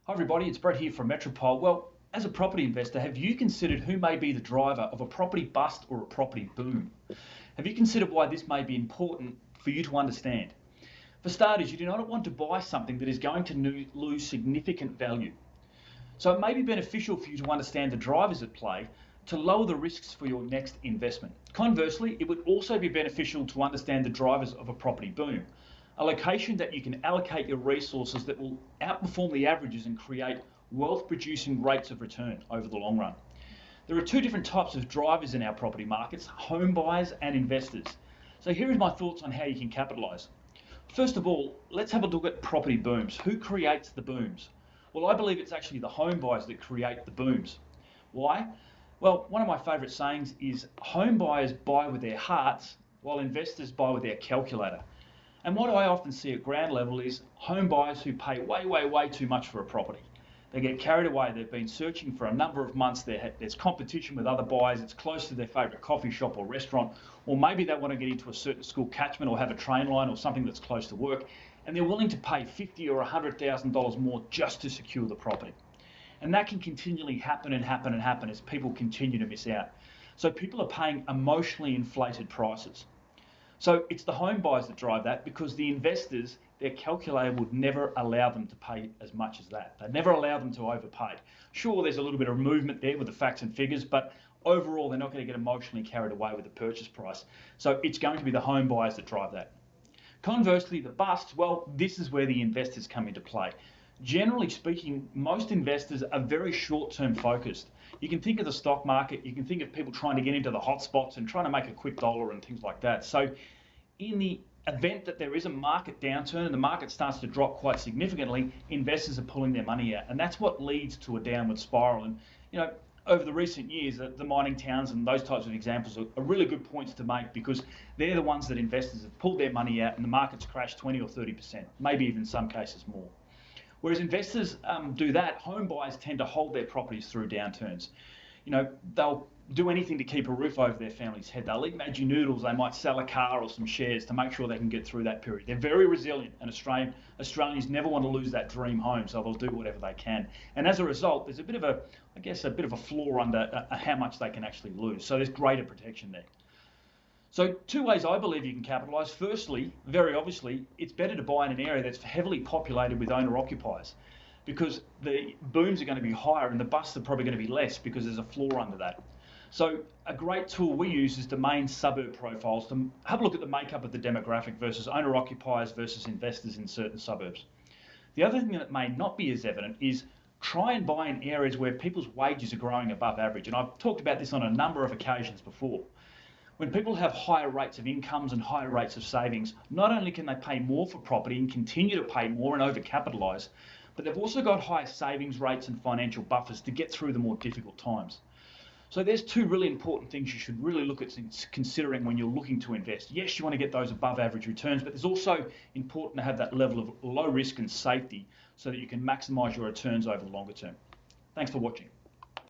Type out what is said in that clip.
Hi everybody, it's Brett here from Metropole. Well, as a property investor, have you considered who may be the driver of a property bust or a property boom? Have you considered why this may be important for you to understand? For starters, you do not want to buy something that is going to lose significant value. So it may be beneficial for you to understand the drivers at play to lower the risks for your next investment. Conversely, it would also be beneficial to understand the drivers of a property boom, a location that you can allocate your resources that will outperform the averages and create wealth producing rates of return over the long run. There are two different types of drivers in our property markets, home buyers and investors. So here is my thoughts on how you can capitalise. First of all, let's have a look at property booms. Who creates the booms? Well, I believe it's actually the home buyers that create the booms. Why? Well, one of my favourite sayings is home buyers buy with their hearts while investors buy with their calculator. And what I often see at ground level is home buyers who pay way too much for a property. They get carried away. They've been searching for a number of months. There's competition with other buyers. It's close to their favourite coffee shop or restaurant, or maybe they want to get into a certain school catchment or have a train line or something that's close to work, and they're willing to pay $50,000 or $100,000 more just to secure the property. And that can continually happen as people continue to miss out. So people are paying emotionally inflated prices. So it's the home buyers that drive that, because the investors, their calculator would never allow them to pay as much as that. They'd never allow them to overpay. Sure, there's a little bit of movement there with the facts and figures, but overall, they're not going to get emotionally carried away with the purchase price. So it's going to be the home buyers that drive that. Conversely, the bust, well, this is where the investors come into play. Generally speaking, most investors are very short-term focused. You can think of the stock market, you can think of people trying to get into the hot spots and trying to make a quick dollar and things like that. So in the event that there is a market downturn and the market starts to drop quite significantly, investors are pulling their money out. And that's what leads to a downward spiral. And over the recent years, the mining towns and those types of examples are really good points to make, because they're the ones that investors have pulled their money out and the market's crashed 20 or 30%, maybe even in some cases more. Whereas investors do that, home buyers tend to hold their properties through downturns. They'll do anything to keep a roof over their family's head. They'll eat Maggi noodles. They might sell a car or some shares to make sure they can get through that period. They're very resilient, and Australians never want to lose that dream home, so they'll do whatever they can. And as a result, there's a bit of a floor under how much they can actually lose. So there's greater protection there. So two ways I believe you can capitalise. Firstly, very obviously, it's better to buy in an area that's heavily populated with owner-occupiers, because the booms are going to be higher and the busts are probably going to be less because there's a floor under that. So a great tool we use is domain suburb profiles to have a look at the makeup of the demographic versus owner-occupiers versus investors in certain suburbs. The other thing that may not be as evident is try and buy in areas where people's wages are growing above average. And I've talked about this on a number of occasions before. When people have higher rates of incomes and higher rates of savings, not only can they pay more for property and continue to pay more and overcapitalise, but they've also got higher savings rates and financial buffers to get through the more difficult times. So there's two really important things you should really look at considering when you're looking to invest. Yes, you want to get those above average returns, but it's also important to have that level of low risk and safety so that you can maximise your returns over the longer term. Thanks for watching.